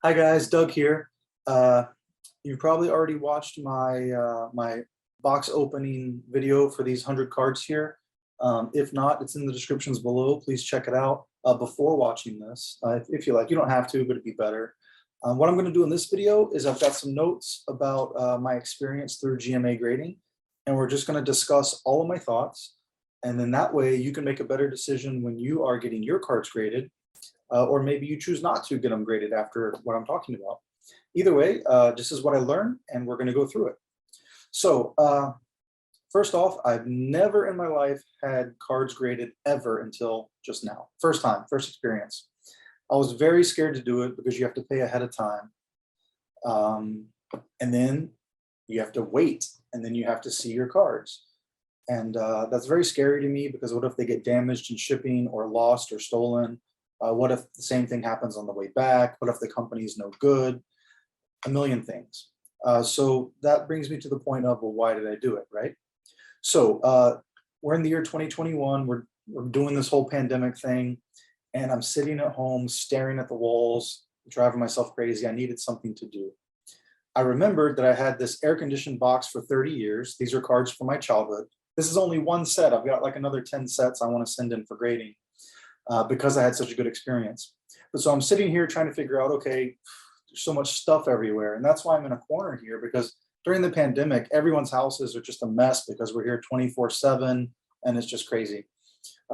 Hi guys, Doug here. Uh, you've probably already watched my box opening video for these 100 cards here. If not, it's in the descriptions below. Please check it out before watching this. If you like, you don't have to, but it'd be better. What I'm going to do in this video is I've got some notes about my experience through GMA grading, and we're just going to discuss all of my thoughts. And then that way you can make a better decision when you are getting your cards graded, or maybe you choose not to get them graded after what I'm talking about. Either way, this is what I learned, and we're going to go through it. So first off, I've never in my life had cards graded ever until just now. First time, first experience. I was very scared to do it because you have to pay ahead of time. And then you have to wait, and then you have to see your cards. And that's very scary to me because what if they get damaged in shipping or lost or stolen? What if the same thing happens on the way back? What if the company's no good? A million things. So that brings me to the point of, well, why did I do it, right? So we're in the year 2021. We're doing this whole pandemic thing, and I'm sitting at home staring at the walls, driving myself crazy. I needed something to do. I remembered that I had this air-conditioned box for 30 years. These are cards from my childhood. This is only one set. I've got like another 10 sets I want to send in for grading. Because I had such a good experience. But so I'm sitting here trying to figure out, okay, there's so much stuff everywhere. And that's why I'm in a corner here, because during the pandemic, everyone's houses are just a mess because we're here 24/7 and it's just crazy.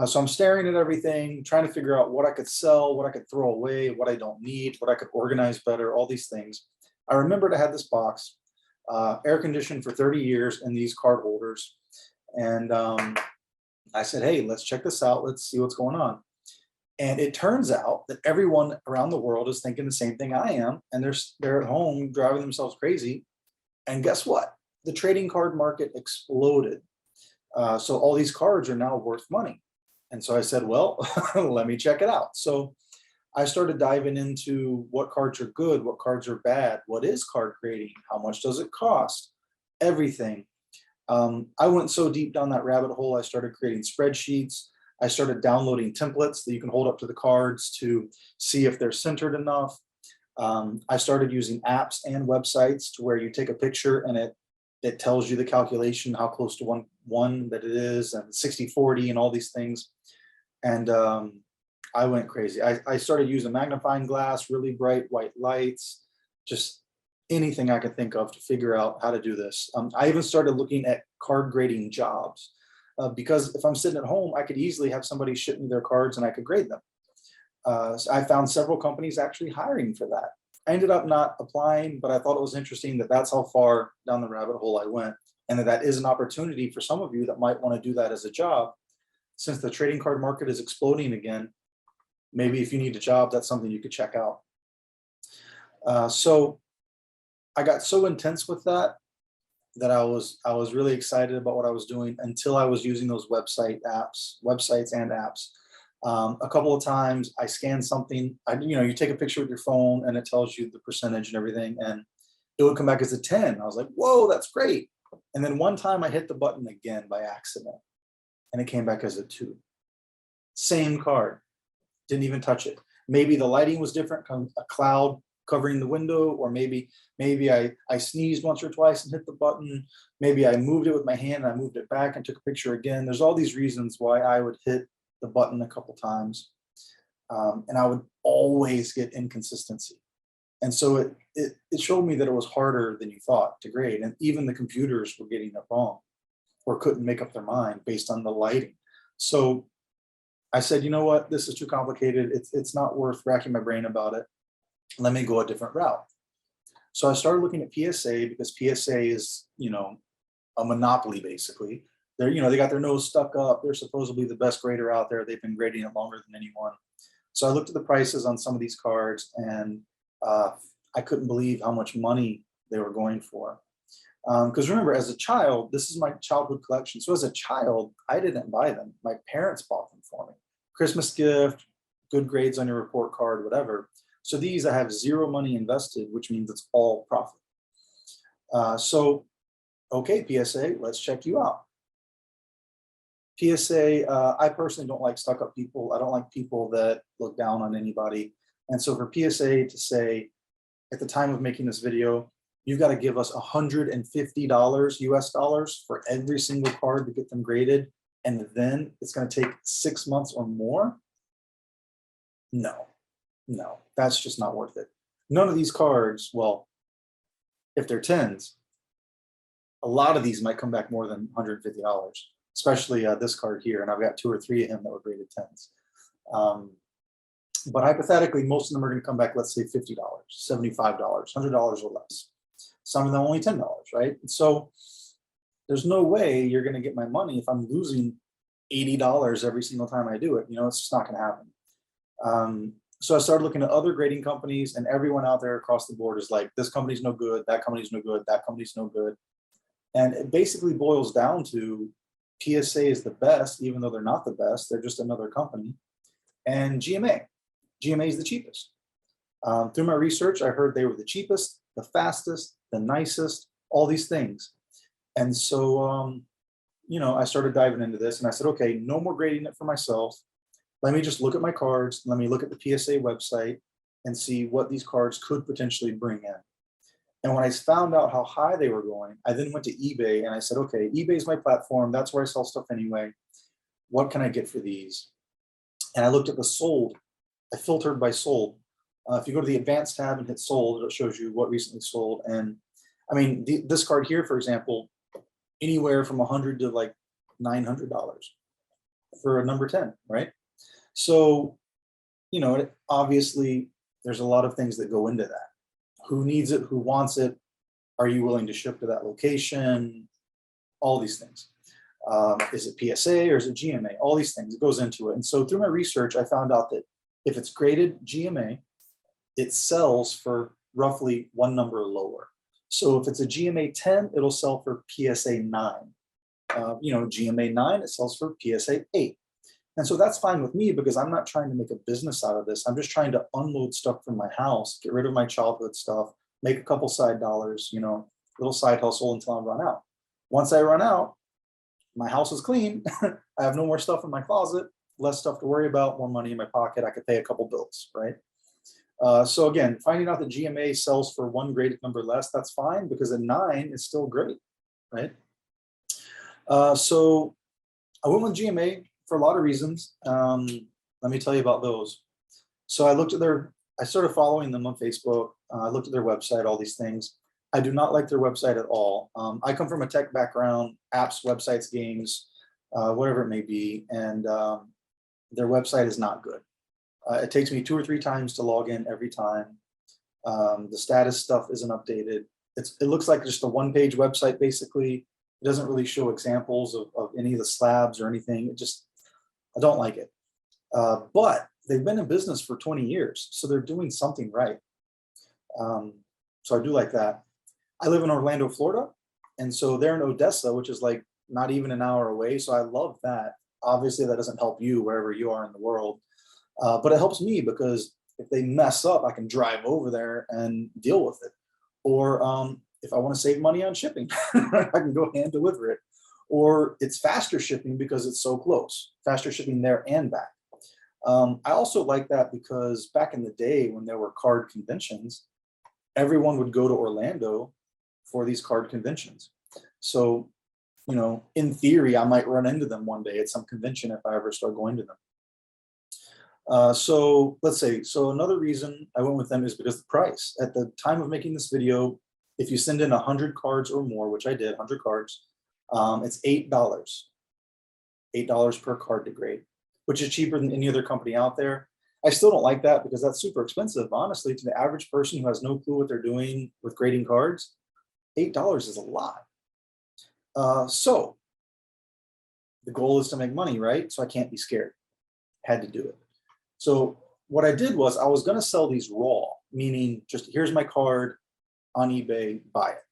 So I'm staring at everything, trying to figure out what I could sell, what I could throw away, what I don't need, what I could organize better, all these things. I remembered I had this box, air conditioned for 30 years, and these card holders. And I said, hey, let's check this out. Let's see what's going on. And it turns out that everyone around the world is thinking the same thing I am, and they're at home driving themselves crazy. And guess what? The trading card market exploded. So all these cards are now worth money. And so I said, well, let me check it out. So I started diving into what cards are good, what cards are bad, what is card grading, how much does it cost, everything. I went so deep down that rabbit hole, I started creating spreadsheets. I started downloading templates that you can hold up to the cards to see if they're centered enough. I started using apps and websites to where you take a picture and it tells you the calculation, how close to one that it is, and 60/40 and all these things. And I went crazy. I started using magnifying glass, really bright white lights, just anything I could think of to figure out how to do this. I even started looking at card grading jobs. Because if I'm sitting at home, I could easily have somebody ship me their cards and I could grade them. So I found several companies actually hiring for that. I ended up not applying, but I thought it was interesting that that's how far down the rabbit hole I went, and that is an opportunity for some of you that might want to do that as a job. Since the trading card market is exploding again, maybe if you need a job, that's something you could check out. So I got so intense with that I was really excited about what I was doing until I was using those websites and apps. A couple of times I scanned something, you take a picture with your phone and it tells you the percentage and everything, and it would come back as a 10. I was like, whoa, that's great. And then one time I hit the button again by accident and it came back as a 2. Same card, didn't even touch it. Maybe the lighting was different, a cloud covering the window, or maybe I sneezed once or twice and hit the button. Maybe I moved it with my hand and I moved it back and took a picture again. There's all these reasons why I would hit the button a couple times, and I would always get inconsistency. And so it showed me that it was harder than you thought to grade, and even the computers were getting it wrong or couldn't make up their mind based on the lighting. So I said, you know what, this is too complicated. It's not worth racking my brain about it. Let me go a different route. So I started looking at PSA because PSA is, a monopoly basically. They got their nose stuck up. They're supposedly the best grader out there. They've been grading it longer than anyone. So I looked at the prices on some of these cards, and I couldn't believe how much money they were going for. Because remember, as a child, this is my childhood collection. So as a child, I didn't buy them. My parents bought them for me. Christmas gift, good grades on your report card, whatever. So these I have zero money invested, which means it's all profit. So, okay, PSA, let's check you out. PSA, I personally don't like stuck-up people. I don't like people that look down on anybody. And so for PSA to say, at the time of making this video, you've got to give us $150 US dollars for every single card to get them graded, and then it's going to take 6 months or more. No, no, that's just not worth it. None of these cards, well, if they're 10s, a lot of these might come back more than $150, especially this card here, and I've got 2 or 3 of him that were graded 10s. But hypothetically, most of them are going to come back, let's say $50, $75, $100 or less. Some of them only $10, right? And so there's no way you're going to get my money if I'm losing $80 every single time I do it. You know, it's just not going to happen. So I started looking at other grading companies, and everyone out there across the board is like, this company's no good, that company's no good, that company's no good. And it basically boils down to PSA is the best, even though they're not the best. They're just another company. And GMA. GMA is the cheapest. Through my research, I heard they were the cheapest, the fastest, the nicest, all these things. And so, you know, I started diving into this, and I said, okay, no more grading it for myself. Let me just look at my cards. Let me look at the PSA website and see what these cards could potentially bring in. And when I found out how high they were going, I then went to eBay and I said, okay, eBay is my platform. That's where I sell stuff anyway. What can I get for these? And I looked at the sold. I filtered by sold. If you go to the advanced tab and hit sold, it shows you what recently sold. And I mean, this card here, for example, anywhere from $100 to like $900 for a number 10, right? So, you know, obviously there's a lot of things that go into that. Who needs it? Who wants it? Are you willing to ship to that location? All these things. Is it PSA or is it GMA? All these things, it goes into it. And so through my research, I found out that if it's graded GMA, it sells for roughly one number lower. So if it's a GMA 10, it'll sell for PSA 9. You know, GMA 9, it sells for PSA 8. And so that's fine with me because I'm not trying to make a business out of this. I'm just trying to unload stuff from my house, get rid of my childhood stuff, make a couple side dollars, you know, little side hustle until I run out. Once I run out, my house is clean. I have no more stuff in my closet, less stuff to worry about, more money in my pocket. I could pay a couple bills, right? So again, finding out that GMA sells for one graded number less, that's fine because a 9 is still great, right? So I went with GMA for a lot of reasons. Let me tell you about those. So I started following them on Facebook. I looked at their website, all these things. I do not like their website at all. I come from a tech background, apps, websites, games, whatever it may be, and their website is not good. It takes me 2 or 3 times to log in every time. The status stuff isn't updated. It looks like just a one-page website, basically. It doesn't really show examples of any of the slabs or anything. I don't like it. But they've been in business for 20 years, so they're doing something right. So I do like that. I live in Orlando, Florida, and so they're in Odessa, which is like not even an hour away. So I love that. Obviously, that doesn't help you wherever you are in the world, but it helps me because if they mess up, I can drive over there and deal with it. Or if I want to save money on shipping, I can go hand deliver it. Or it's faster shipping because it's so close, faster shipping there and back. I also like that because back in the day when there were card conventions, everyone would go to Orlando for these card conventions. So, you know, in theory, I might run into them one day at some convention if I ever start going to them. So let's say, so another reason I went with them is because the price. At the time of making this video, if you send in 100 cards or more, which I did, 100 cards, it's $8. $8 per card to grade, which is cheaper than any other company out there. I still don't like that because that's super expensive. Honestly, to the average person who has no clue what they're doing with grading cards, $8 is a lot. So the goal is to make money, right? So I can't be scared. Had to do it. So what I did was I was going to sell these raw, meaning just here's my card on eBay, buy it.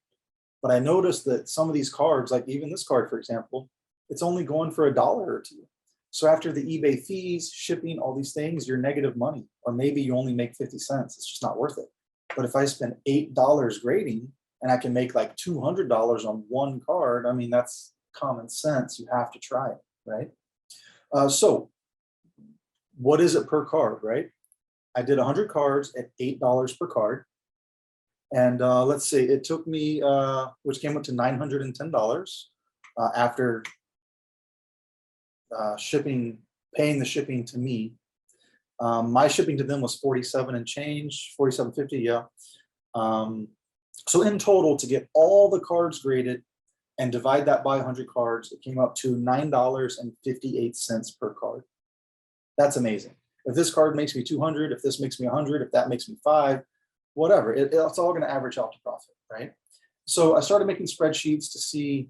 But I noticed that some of these cards, like even this card, for example, it's only going for $1 or $2. So after the eBay fees, shipping, all these things, you're negative money, or maybe you only make 50 cents. It's just not worth it. But if I spend $8 grading and I can make like $200 on one card, I mean, that's common sense. You have to try it, right? So what is it per card, right? I did 100 cards at $8 per card. And let's see, it took me, which came up to $910 after shipping, paying the shipping to me. My shipping to them was 47 and change, 47.50, yeah. So in total, to get all the cards graded and divide that by 100 cards, it came up to $9.58 per card. That's amazing. If this card makes me 200, if this makes me 100, if that makes me 5, whatever, it's all going to average out to profit, right? So I started making spreadsheets to see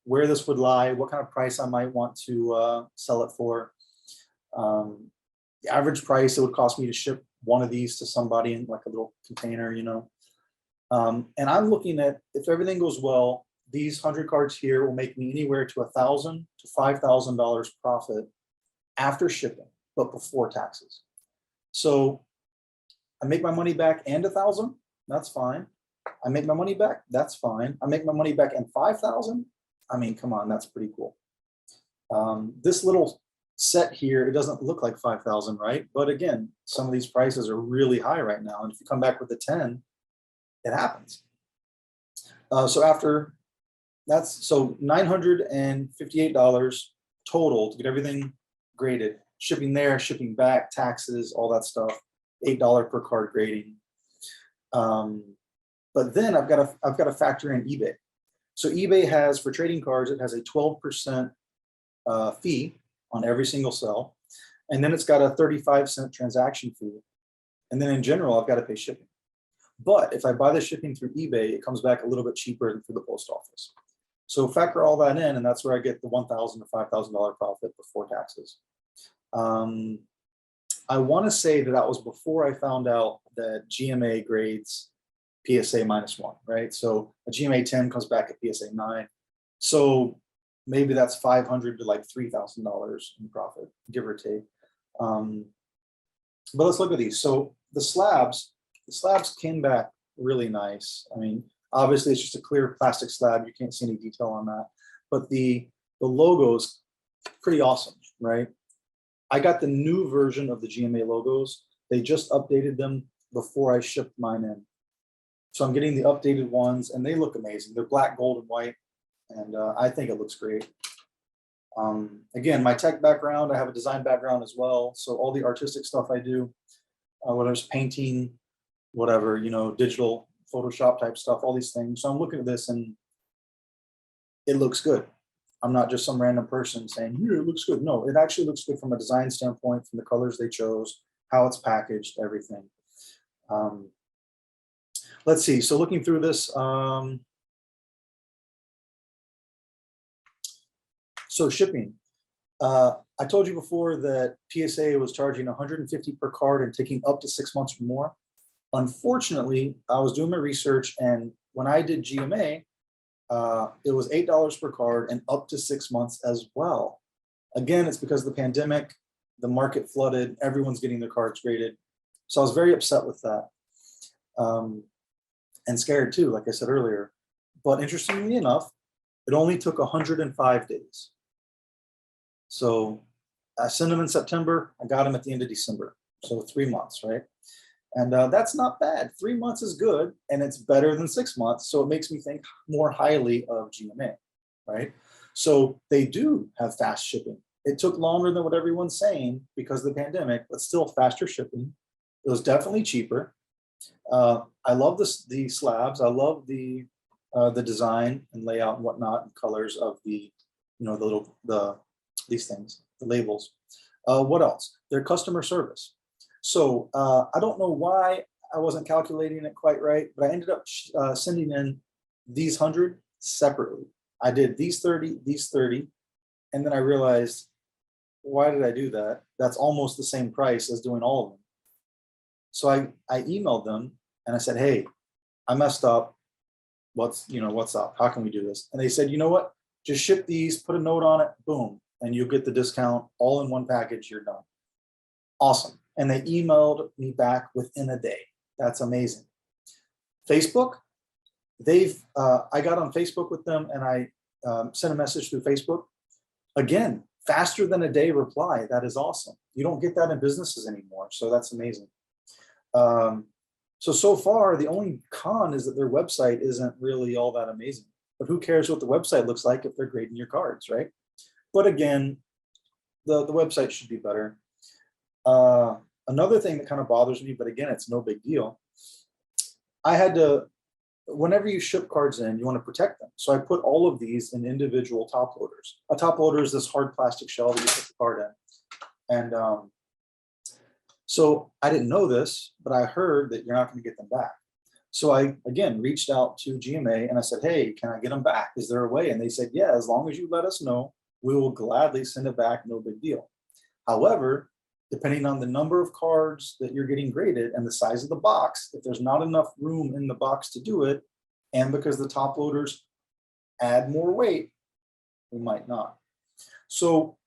where this would lie, what kind of price I might want to sell it for. The average price it would cost me to ship one of these to somebody in like a little container, you know. And I'm looking at, if everything goes well, these 100 cards here will make me anywhere to $1,000 to $5,000 profit after shipping, but before taxes. So I make my money back and 1,000, that's fine. I make my money back, that's fine. I make my money back and 5,000. I mean, come on, that's pretty cool. This little set here, it doesn't look like 5,000, right? But again, some of these prices are really high right now. And if you come back with a 10, it happens. So after that's, so $958 total to get everything graded, shipping there, shipping back, taxes, all that stuff, $8 per card grading. But then I've got to factor in eBay. So eBay has, for trading cards, it has a 12% fee on every single sell. And then it's got a 35-cent transaction fee. And then in general, I've got to pay shipping. But if I buy the shipping through eBay, it comes back a little bit cheaper than through the post office. So factor all that in, and that's where I get the $1,000 to $5,000 profit before taxes. I want to say that was before I found out that GMA grades PSA -1, right? So a GMA 10 comes back at PSA 9. So maybe that's $500 to like $3,000 in profit, give or take. But let's look at these. So the slabs came back really nice. I mean, obviously it's just a clear plastic slab. You can't see any detail on that, but the logo's pretty awesome, right? I got the new version of the GMA logos. They just updated them before I shipped mine in. So I'm getting the updated ones and they look amazing. They're black, gold, and white. And I think it looks great. Again, my tech background, I have a design background as well. So all the artistic stuff I do, whether it's painting, whatever, you know, digital Photoshop type stuff, all these things. So I'm looking at this and it looks good. I'm not just some random person saying, here, it looks good. No, it actually looks good from a design standpoint, from the colors they chose, how it's packaged, everything. Let's see. So looking through this, so shipping. I told you before that PSA was charging $150 per card and taking up to 6 months or more. Unfortunately, I was doing my research, and when I did GMA, it was $8 per card and up to 6 months as well. Again, it's because of the pandemic, the market flooded, everyone's getting their cards graded. So I was very upset with that. And scared too, like I said earlier. But interestingly enough, it only took 105 days. So I sent them in September, I got them at the end of December. So 3 months, right? And that's not bad. 3 months is good, and it's better than 6 months. So it makes me think more highly of GMA, right? So they do have fast shipping. It took longer than what everyone's saying because of the pandemic, but still faster shipping. It was definitely cheaper. I love the slabs. I love the design and layout and whatnot and colors of the, you know, these things, the labels. What else? Their customer service. So I don't know why I wasn't calculating it quite right, but I ended up sending in these 100 separately. I did these 30, and then I realized, why did I do that? That's almost the same price as doing all of them. So I emailed them and I said, hey, I messed up. What's up? How can we do this? And they said, you know what? Just ship these, put a note on it, boom, and you'll get the discount all in one package. You're done. Awesome. And they emailed me back within a day. That's amazing. Facebook, I got on Facebook with them and I sent a message through Facebook. Again, faster than a day reply. That is awesome. You don't get that in businesses anymore. So that's amazing. So far, the only con is that their website isn't really all that amazing. But who cares what the website looks like if they're grading your cards, right? But again, the website should be better. Another thing that kind of bothers me, but again, it's no big deal. I had to, whenever you ship cards in, you want to protect them. So I put all of these in individual top loaders. A top loader is this hard plastic shell that you put the card in. And so I didn't know this, but I heard that you're not going to get them back. So I, again, reached out to GMA and I said, hey, can I get them back? Is there a way? And they said, yeah, as long as you let us know, we will gladly send it back, no big deal. However, depending on the number of cards that you're getting graded and the size of the box, if there's not enough room in the box to do it, and because the top loaders add more weight, we might not. So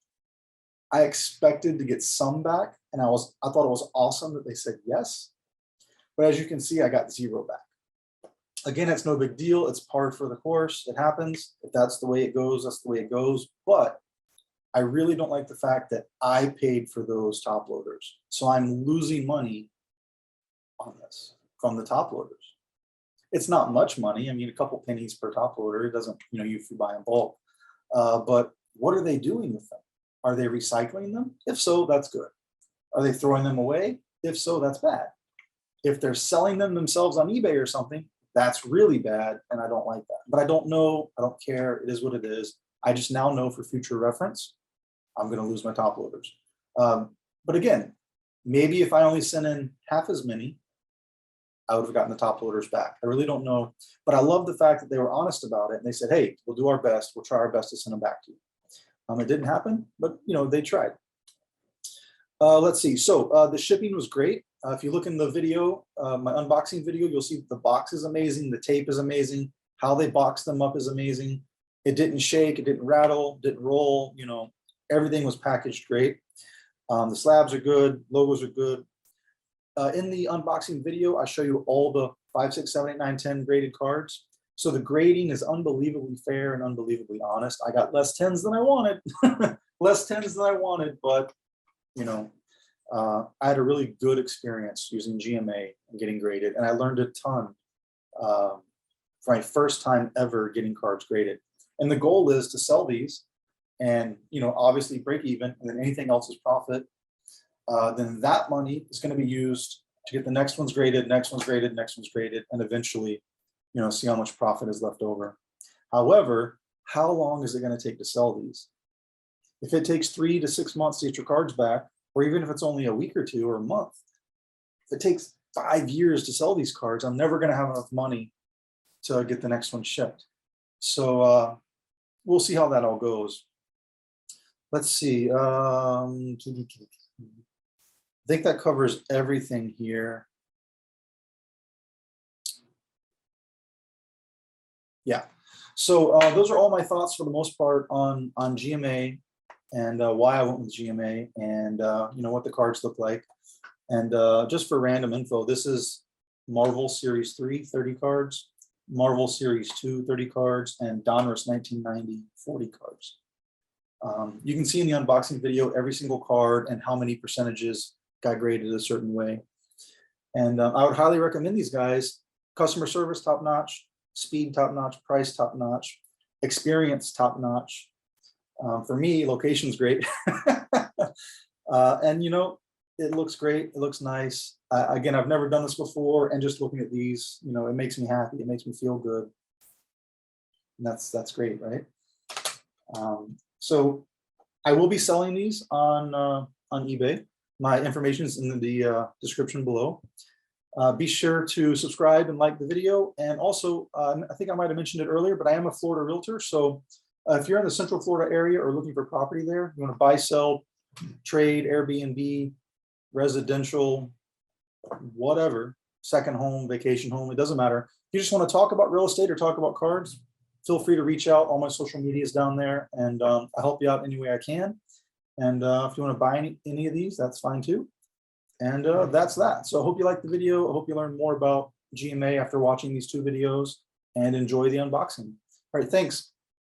I expected to get some back, and I thought it was awesome that they said yes. But as you can see, I got 0 back. Again, it's no big deal. It's par for the course. It happens. If that's the way it goes, that's the way it goes. But I really don't like the fact that I paid for those top loaders. So I'm losing money on this from the top loaders. It's not much money. I mean, a couple pennies per top loader. It doesn't, you know, if you buy in bulk. But what are they doing with them? Are they recycling them? If so, that's good. Are they throwing them away? If so, that's bad. If they're selling them themselves on eBay or something, that's really bad, and I don't like that. But I don't know. I don't care. It is what it is. I just now know for future reference, I'm going to lose my top loaders. But again, maybe if I only sent in half as many, I would have gotten the top loaders back. I really don't know. But I love the fact that they were honest about it. And they said, hey, we'll do our best. We'll try our best to send them back to you. It didn't happen, but you know, they tried. Let's see. So the shipping was great. If you look in the video, my unboxing video, you'll see the box is amazing. The tape is amazing. How they boxed them up is amazing. It didn't shake. It didn't rattle, didn't roll. You know, everything was packaged great. The slabs are good. Logos are good. In the unboxing video, I show you all the 5, 6, 7, 8, 9, 10 graded cards. So the grading is unbelievably fair and unbelievably honest. I got less 10s than I wanted, less 10s than I wanted, but you know, I had a really good experience using GMA and getting graded, and I learned a ton for my first time ever getting cards graded. And the goal is to sell these and, you know, obviously break even, and then anything else is profit. Then that money is going to be used to get the next one's graded, next one's graded, next one's graded, and eventually, you know, see how much profit is left over. However, how long is it going to take to sell these? If it takes 3 to 6 months to get your cards back, or even if it's only a week or 2 or a month, if it takes 5 years to sell these cards, I'm never going to have enough money to get the next one shipped. So we'll see how that all goes. Let's see. I think that covers everything here. Yeah. So those are all my thoughts for the most part on GMA and why I went with GMA and you know, what the cards look like. And just for random info, this is Marvel Series 3, 30 cards, Marvel Series 2, 30 cards, and Donruss 1990, 40 cards. You can see in the unboxing video every single card and how many percentages got graded a certain way. And I would highly recommend these guys. Customer service top-notch, speed top-notch, price top-notch, experience top-notch. For me, location's great. And you know, it looks great. It looks nice. Again, I've never done this before, and just looking at these, you know, it makes me happy. It makes me feel good. And that's great, right? So I will be selling these on eBay. My information is in the description below. Be sure to subscribe and like the video. And also, I think I might have mentioned it earlier, but I am a Florida realtor. So if you're in the Central Florida area or looking for property there, you want to buy, sell, trade, Airbnb, residential, whatever, second home, vacation home, it doesn't matter. If you just want to talk about real estate or talk about cards, feel free to reach out. All my social media is down there, and I'll help you out any way I can. And if you want to buy any of these, that's fine too. And that's that. So I hope you liked the video. I hope you learned more about GMA after watching these 2 videos, and enjoy the unboxing. All right, thanks.